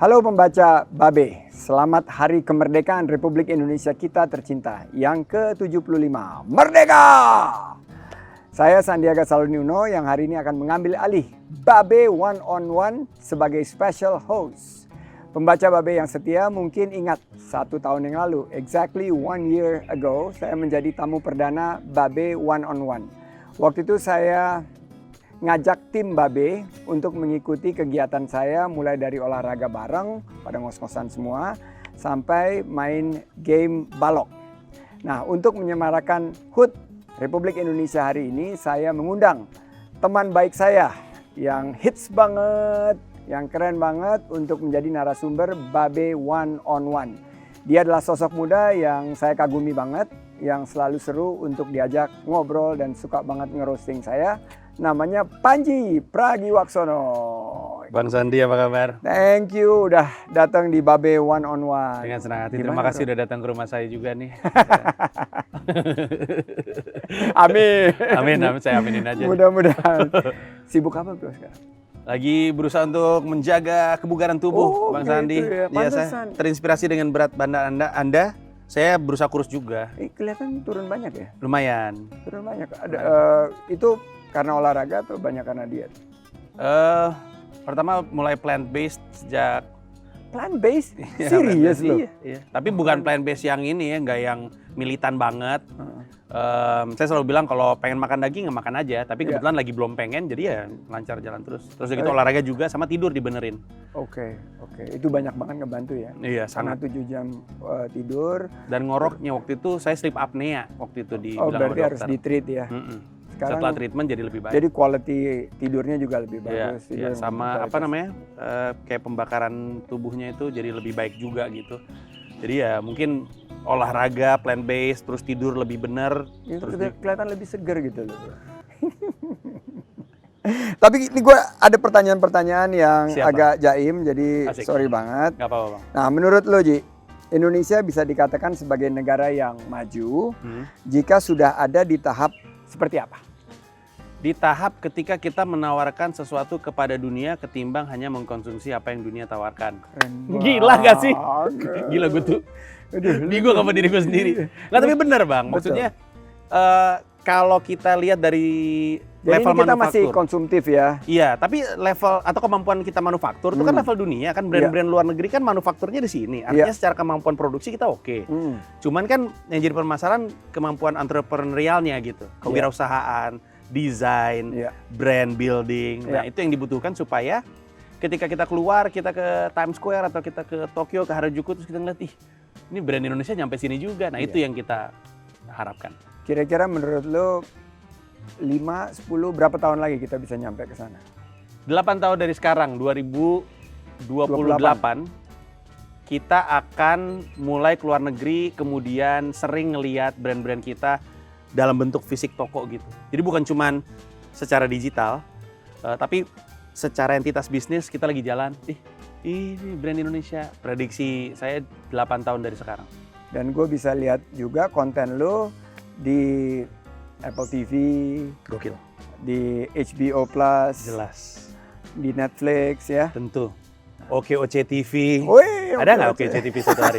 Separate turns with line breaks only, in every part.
Halo pembaca Babe, selamat Hari Kemerdekaan Republik Indonesia kita tercinta yang ke-75. Merdeka! Saya Sandiaga Salahuddin Uno yang hari ini akan mengambil alih Babe One on One sebagai special host. Pembaca Babe yang setia mungkin ingat 1 tahun yang lalu, exactly 1 year ago, saya menjadi tamu perdana Babe One on One. Waktu itu saya ngajak tim Babe untuk mengikuti kegiatan saya mulai dari olahraga bareng pada ngos-ngosan semua sampai main game balok. Nah, untuk menyemarakan HUT Republik Indonesia hari ini, saya mengundang teman baik saya yang hits banget, yang keren banget untuk menjadi narasumber Babe One on One. Dia adalah sosok muda yang saya kagumi banget, yang selalu seru untuk diajak ngobrol dan suka banget ngerosting saya. Namanya Panji Pragiwaksono.
Bang Sandi, apa kabar?
Thank you udah datang di Babe One on One.
Dengan senang hati. Terima kasih udah datang ke rumah saya juga nih.
Amin.
Amin, saya aminin aja.
Mudah-mudahan. Sibuk apa bro sekarang?
Lagi berusaha untuk menjaga kebugaran tubuh, Bang
gitu
Sandi.
ya.
Ya, saya terinspirasi dengan berat badan Anda. Saya berusaha kurus juga.
Kelihatan turun banyak ya?
Lumayan.
Turun banyak. Ada itu karena olahraga atau banyak karena diet?
Pertama mulai plant based sejak
Plant-based? Serius loh?
Iya. Tapi bukan plant-based yang ini ya, nggak yang militan banget. Saya selalu bilang kalau pengen makan daging ya makan aja, tapi kebetulan lagi belum pengen, jadi ya lancar jalan terus. Terus gitu olahraga juga sama tidur dibenerin.
Oke. Itu banyak banget ngebantu ya?
Iya,
Karena
sangat.
7 jam tidur.
Dan ngoroknya waktu itu saya sleep apnea waktu itu dibilang sama
Berarti
dokter.
harus di-treat ya? Sekarang,
setelah treatment jadi lebih baik.
Jadi quality tidurnya juga lebih bagus.
Iya, sama kayak pembakaran tubuhnya itu jadi lebih baik juga gitu. Jadi ya mungkin olahraga, plant based, terus tidur lebih benar.
Itu
Terus
kelihatan lebih segar gitu loh. Tapi ini gue ada pertanyaan-pertanyaan yang agak jaim, jadi
Asik.
sorry banget.
Gak apa-apa Bang.
Nah menurut lo Ji, Indonesia bisa dikatakan sebagai negara yang maju jika sudah ada di tahap seperti apa?
Di tahap ketika kita menawarkan sesuatu kepada dunia ketimbang hanya mengkonsumsi apa yang dunia tawarkan.
Keren
Gila gak sih?
banget.
Gila gue tuh. Bingung sama diri gue sendiri. Nggak, tapi bener Bang. Maksudnya kalau kita lihat dari
Jadi
level
ini kita
manufaktur.
masih konsumtif ya.
Iya, tapi level atau kemampuan kita manufaktur itu kan level dunia kan, brand-brand luar negeri kan manufakturnya di sini. Artinya secara kemampuan produksi kita oke. Cuman kan yang jadi permasalahan kemampuan entrepreneurialnya gitu. Kewirausahaan, desain, brand building. Nah, itu yang dibutuhkan supaya ketika kita keluar, kita ke Times Square atau kita ke Tokyo, ke Harajuku, terus kita ngeliat, ih, ini brand Indonesia nyampe sini juga. Nah, itu yang kita harapkan.
Kira-kira menurut lo 5, 10, berapa tahun lagi kita bisa nyampe ke sana?
8 tahun dari sekarang, 2028, kita akan mulai keluar negeri, kemudian sering ngelihat brand-brand kita dalam bentuk fisik toko gitu. Jadi bukan cuman secara digital, tapi secara entitas bisnis kita lagi jalan. Ini brand Indonesia. Prediksi saya 8 tahun dari sekarang.
Dan gue bisa lihat juga konten lo di Apple TV,
Gokil.
di HBO Plus,
Jelas.
di Netflix ya.
Tentu. OKOC TV.
Wih,
Ada nggak OKOC TV satu hari?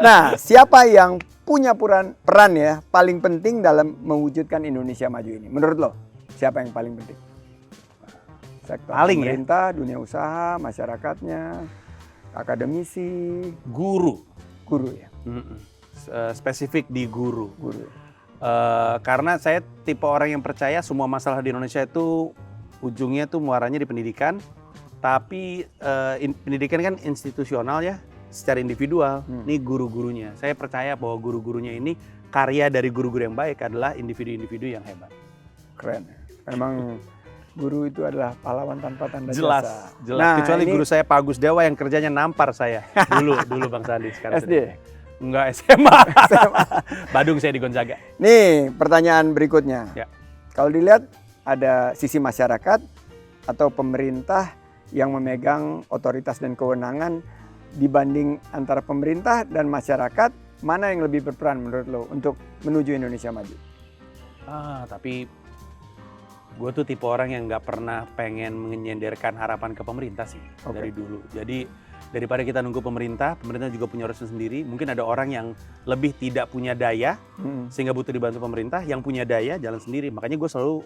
Nah, siapa yang punya peran ya paling penting dalam mewujudkan Indonesia maju ini? Menurut lo, siapa yang paling penting? Sektor
Paling
pemerintah, dunia usaha, masyarakatnya, akademisi,
Guru
ya.
Spesifik di guru.
Guru.
Karena saya tipe orang yang percaya semua masalah di Indonesia itu ujungnya tuh muaranya di pendidikan. Tapi pendidikan kan institusional ya, secara individual. Ini guru-gurunya. Saya percaya bahwa guru-gurunya ini karya dari guru-guru yang baik adalah individu-individu yang hebat.
Keren. Memang guru itu adalah pahlawan tanpa tanda
Jelas.
jasa.
Nah, kecuali guru saya Pak Agus Dewa yang kerjanya nampar saya. Dulu Bang Sandi. Sekarang
SD?
Enggak, SMA. Badung saya di Gonzaga.
Nih pertanyaan berikutnya.
Ya.
Kalau dilihat ada sisi masyarakat atau pemerintah yang memegang otoritas dan kewenangan dibanding antara pemerintah dan masyarakat, mana yang lebih berperan menurut lo untuk menuju Indonesia maju?
Tapi gue tuh tipe orang yang nggak pernah pengen menyenderkan harapan ke pemerintah sih dari dulu. Jadi daripada kita nunggu pemerintah juga punya urusan sendiri. Mungkin ada orang yang lebih tidak punya daya, sehingga butuh dibantu pemerintah. Yang punya daya jalan sendiri. Makanya gue selalu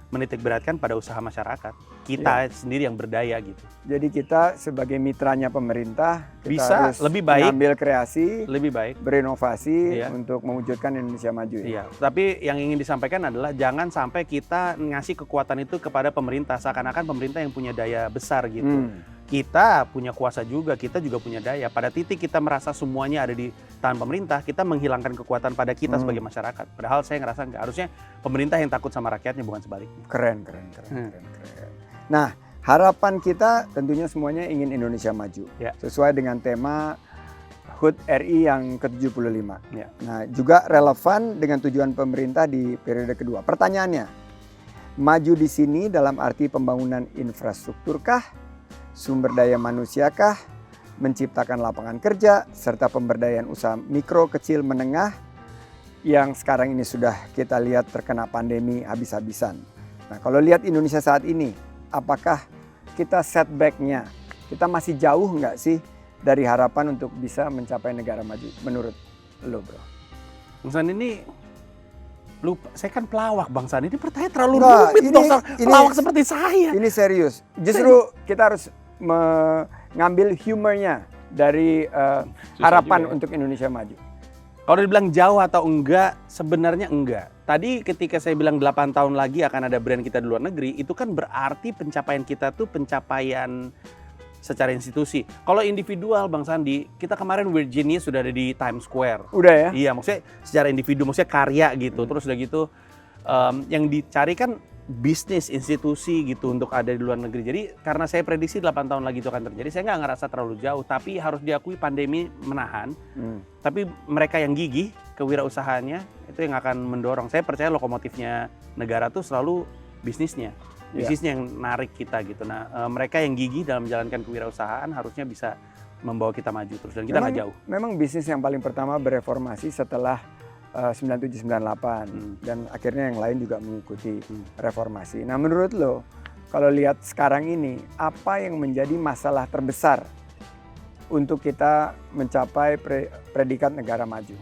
menitik beratkan pada usaha masyarakat. Kita sendiri yang berdaya gitu.
Jadi kita sebagai mitranya pemerintah, kita
bisa
harus
lebih baik,
mengambil kreasi,
lebih baik,
berinovasi untuk mewujudkan Indonesia maju.
Iya. Tapi yang ingin disampaikan adalah jangan sampai kita ngasih kekuatan itu kepada pemerintah, seakan-akan pemerintah yang punya daya besar gitu. Kita punya kuasa juga, kita juga punya daya. Pada titik kita merasa semuanya ada di tangan pemerintah, kita menghilangkan kekuatan pada kita sebagai masyarakat. Padahal saya ngerasa nggak, harusnya pemerintah yang takut sama rakyatnya, bukan sebaliknya.
Keren. Nah, harapan kita tentunya semuanya ingin Indonesia maju.
Ya.
Sesuai dengan tema HUT RI yang ke-75.
Ya.
Nah, juga relevan dengan tujuan pemerintah di periode kedua. Pertanyaannya, maju di sini dalam arti pembangunan infrastrukturkah, sumber daya manusiakah, menciptakan lapangan kerja, serta pemberdayaan usaha mikro, kecil, menengah yang sekarang ini sudah kita lihat terkena pandemi habis-habisan. Nah, kalau lihat Indonesia saat ini, apakah kita setback-nya, kita masih jauh nggak sih dari harapan untuk bisa mencapai negara maju menurut lo, bro?
Bang Sandi ini lupa, saya kan pelawak Bang Sandi, ini pertanyaan terlalu rumit dong, pelawak seperti saya.
Ini serius, justru kita harus mengambil humornya dari harapan untuk Indonesia maju.
Kalau dibilang jauh atau enggak, sebenarnya enggak. Tadi ketika saya bilang 8 tahun lagi akan ada brand kita di luar negeri, itu kan berarti pencapaian kita tuh pencapaian secara institusi. Kalau individual Bang Sandi, kita kemarin Virginia sudah ada di Times Square.
Udah ya?
Iya, maksudnya secara individu, maksudnya karya gitu. Terus udah gitu, yang dicari kan bisnis, institusi gitu untuk ada di luar negeri. Jadi karena saya prediksi 8 tahun lagi itu akan terjadi, saya nggak ngerasa terlalu jauh. Tapi harus diakui pandemi menahan. Tapi mereka yang gigih, kewirausahaannya, itu yang akan mendorong. Saya percaya lokomotifnya negara tuh selalu bisnisnya. Bisnisnya yang narik kita gitu. Nah, mereka yang gigih dalam menjalankan kewirausahaan harusnya bisa membawa kita maju terus. Dan kita nggak jauh.
Memang bisnis yang paling pertama bereformasi setelah 97-98 dan akhirnya yang lain juga mengikuti reformasi. Nah, menurut lo, kalau lihat sekarang ini, apa yang menjadi masalah terbesar untuk kita mencapai predikat negara maju?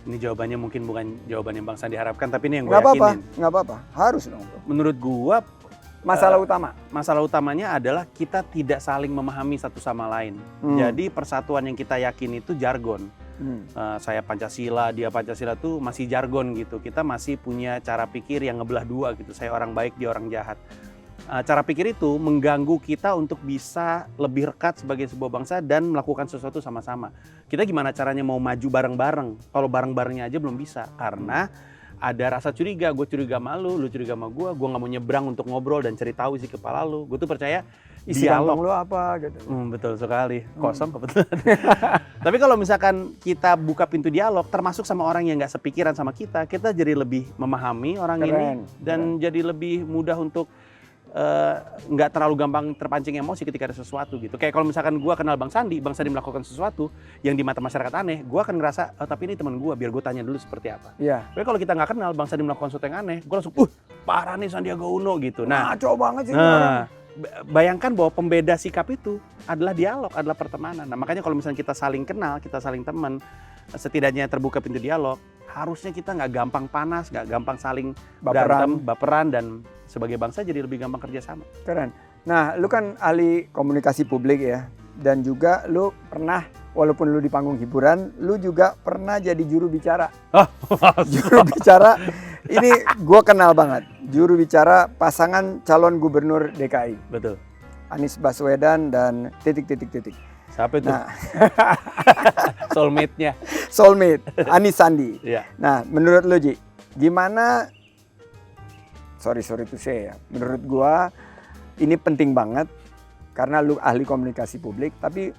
Ini jawabannya mungkin bukan jawaban yang Bang Sandi harapkan, tapi ini yang gue yakinin.
Nggak apa-apa, harus dong, bro.
Menurut gua masalah utamanya adalah kita tidak saling memahami satu sama lain. Jadi persatuan yang kita yakin itu jargon. Saya Pancasila, dia Pancasila tuh masih jargon gitu. Kita masih punya cara pikir yang ngebelah dua gitu. Saya orang baik, dia orang jahat. Cara pikir itu mengganggu kita untuk bisa lebih rekat sebagai sebuah bangsa dan melakukan sesuatu sama-sama. Kita gimana caranya mau maju bareng-bareng? Kalau bareng-barengnya aja belum bisa, karena ada rasa curiga. Gue curiga sama lu curiga sama gue nggak mau nyebrang untuk ngobrol dan cari tahu isi kepala lu. Gue tuh percaya
isi kantong lu apa gitu.
Betul sekali, kosong kebetulan. Tapi kalau misalkan kita buka pintu dialog, termasuk sama orang yang nggak sepikiran sama kita jadi lebih memahami orang ini dan jadi lebih mudah untuk nggak terlalu gampang terpancing emosi ketika ada sesuatu gitu. Kayak kalau misalkan gue kenal Bang Sandi melakukan sesuatu yang di mata masyarakat aneh, gue akan ngerasa, oh, tapi ini teman gue, biar gue tanya dulu seperti apa.
Iya.
Tapi kalau kita nggak kenal Bang Sandi melakukan sesuatu yang aneh, gue langsung, parah nih Sandiaga Uno gitu. Nah,
Ngaco banget sih orang.
Bayangkan bahwa pembeda sikap itu adalah dialog, adalah pertemanan. Nah, makanya kalau misalnya kita saling kenal, kita saling teman, setidaknya terbuka pintu dialog, harusnya kita nggak gampang panas, nggak gampang saling berantem, baperan, dan sebagai bangsa jadi lebih gampang kerjasama.
Keren. Nah, lu kan ahli komunikasi publik ya, dan juga lu pernah, walaupun lu di panggung hiburan, lu juga pernah jadi juru bicara. Juru bicara, ini gue kenal banget. Juru bicara pasangan calon gubernur DKI.
Betul.
Anies Baswedan dan ...
Siapa itu?
Nah,
soulmate-nya.
Soulmate, Anies Sandi.
Iya.
Nah, menurut lu Ji, gimana, sorry to say ya, menurut gua ini penting banget karena lu ahli komunikasi publik, tapi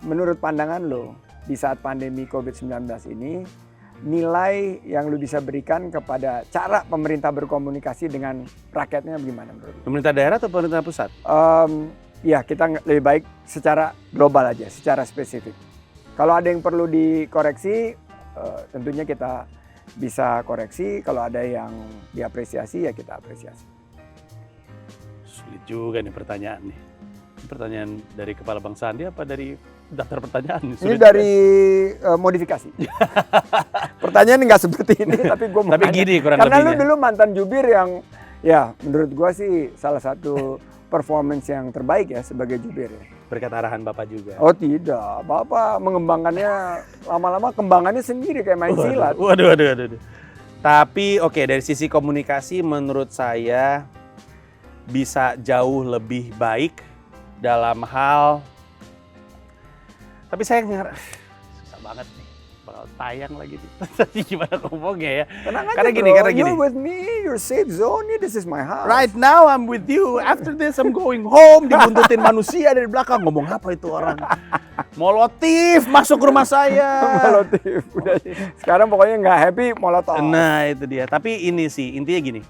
menurut pandangan lu di saat pandemi COVID-19 ini, nilai yang lu bisa berikan kepada cara pemerintah berkomunikasi dengan rakyatnya bagaimana menurut lu?
Pemerintah daerah atau pemerintah pusat?
Ya, kita lebih baik secara global aja, secara spesifik. Kalau ada yang perlu dikoreksi, tentunya kita bisa koreksi. Kalau ada yang diapresiasi, ya kita apresiasi.
Sulit juga nih pertanyaan nih. pertanyaan dari kepala Bang Sandi apa dari daftar pertanyaan?
Ini dari modifikasi. Pertanyaan nggak seperti ini, tapi gue mau
Tapi
nanya.
gini kurang
Karena lu
lebihnya.
dulu mantan jubir yang, ya menurut gue sih salah satu performance yang terbaik ya sebagai jubir.
Berkat arahan Bapak juga.
Oh tidak, Bapak mengembangkannya lama-lama kembangannya sendiri kayak main silat.
Waduh. Tapi oke, dari sisi komunikasi menurut saya bisa jauh lebih baik dalam hal, tapi saya susah banget nih, bakal tayang lagi nih. Gimana ngomongnya ya?
Tenang aja
Karena gini,
bro,
karena gini.
you're with me, you're safe zone, this is my house.
Right now I'm with you. After this I'm going home. Dibuntutin manusia dari belakang. Ngomong apa itu orang? Molotov masuk rumah saya.
Molotov. Udah. Sekarang pokoknya nggak happy, molotov.
Nah itu dia. Tapi ini sih intinya gini.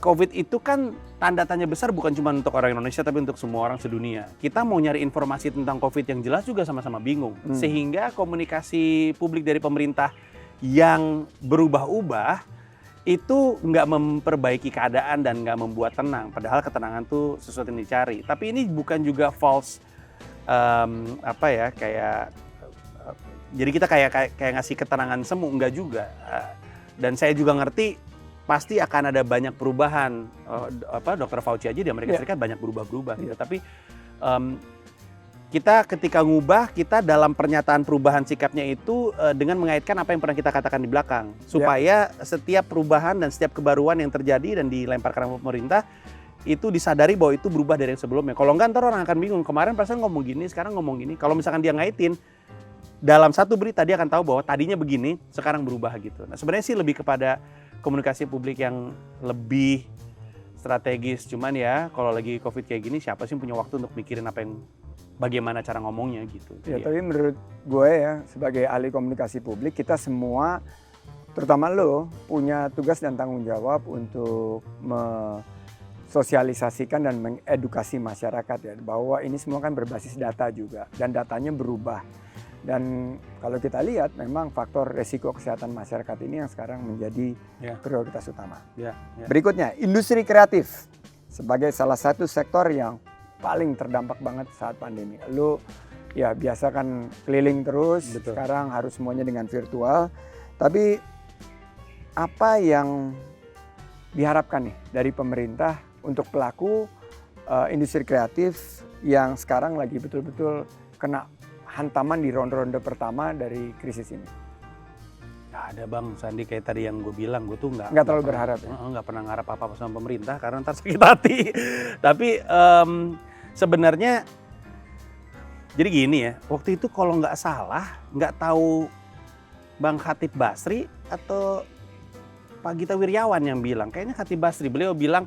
COVID itu kan tanda tanya besar bukan cuma untuk orang Indonesia tapi untuk semua orang sedunia. Kita mau nyari informasi tentang COVID yang jelas juga sama-sama bingung. Sehingga komunikasi publik dari pemerintah yang berubah-ubah itu nggak memperbaiki keadaan dan nggak membuat tenang. Padahal ketenangan tuh sesuatu yang dicari. Tapi ini bukan juga false jadi kita kayak ngasih ketenangan semu, enggak juga. Dan saya juga ngerti pasti akan ada banyak perubahan. Dr. Fauci aja di Amerika Serikat banyak berubah-berubah gitu. Tapi kita ketika ngubah, kita dalam pernyataan perubahan sikapnya itu dengan mengaitkan apa yang pernah kita katakan di belakang. Supaya setiap perubahan dan setiap kebaruan yang terjadi dan dilemparkan ke pemerintah itu disadari bahwa itu berubah dari yang sebelumnya. Kalau enggak ntar orang akan bingung, kemarin perasaan ngomong gini, sekarang ngomong gini. Kalau misalkan dia ngaitin, dalam satu berita dia akan tahu bahwa tadinya begini, sekarang berubah gitu. Nah sebenarnya sih lebih kepada komunikasi publik yang lebih strategis. Cuman ya kalau lagi COVID kayak gini, siapa sih yang punya waktu untuk mikirin bagaimana cara ngomongnya gitu.
Ya, tapi menurut gue ya sebagai ahli komunikasi publik, kita semua, terutama lo, punya tugas dan tanggung jawab untuk sosialisasikan dan mengedukasi masyarakat ya bahwa ini semua kan berbasis data juga dan datanya berubah. Dan kalau kita lihat memang faktor resiko kesehatan masyarakat ini yang sekarang menjadi prioritas utama. Berikutnya, industri kreatif sebagai salah satu sektor yang paling terdampak banget saat pandemi. Lu ya biasa kan keliling terus, sekarang harus semuanya dengan virtual. Tapi apa yang diharapkan nih dari pemerintah untuk pelaku industri kreatif yang sekarang lagi betul-betul kena hantaman di ronde-ronde pertama dari krisis ini?
Gak ada Bang Sandi, kayak tadi yang gue bilang, gue tuh nggak
terlalu berharap ya?
Nggak pernah ngarap apa-apa sama pemerintah karena ntar sakit hati. Tapi sebenarnya jadi gini ya, waktu itu kalau nggak salah, nggak tahu Bang Khatib Basri atau Pak Gita Wirjawan yang bilang, kayaknya Khatib Basri, beliau bilang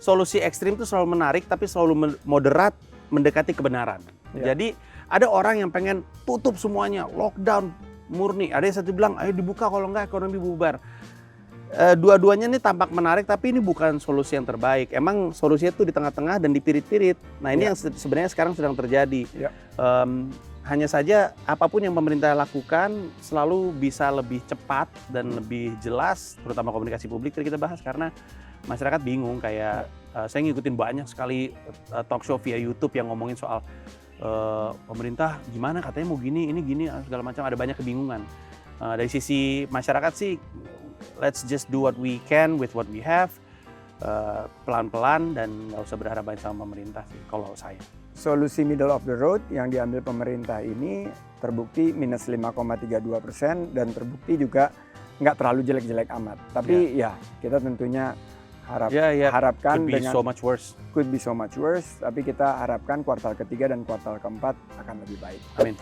solusi ekstrim itu selalu menarik tapi selalu moderat mendekati kebenaran. Jadi ada orang yang pengen tutup semuanya, lockdown murni. Ada yang satu bilang, ayo dibuka kalau enggak ekonomi bubar. Dua-duanya ini tampak menarik tapi ini bukan solusi yang terbaik. Emang solusinya itu di tengah-tengah dan dipirit-pirit. Nah ini yang sebenarnya sekarang sedang terjadi. Hanya saja apapun yang pemerintah lakukan selalu bisa lebih cepat dan lebih jelas, terutama komunikasi publik tadi kita bahas, karena masyarakat bingung. Kayak saya ngikutin banyak sekali talk show via YouTube yang ngomongin soal pemerintah gimana, katanya mau gini, ini gini, segala macam, ada banyak kebingungan. Dari sisi masyarakat sih, let's just do what we can with what we have, pelan-pelan dan nggak usah berharap banyak sama pemerintah sih kalau saya.
Solusi middle of the road yang diambil pemerintah ini terbukti minus 5,32% dan terbukti juga nggak terlalu jelek-jelek amat. Tapi ya kita tentunya harapkan
could be
dengan
so much worse.
Could be so much worse, tapi kita harapkan kuartal ketiga dan kuartal keempat akan lebih baik.
Amin.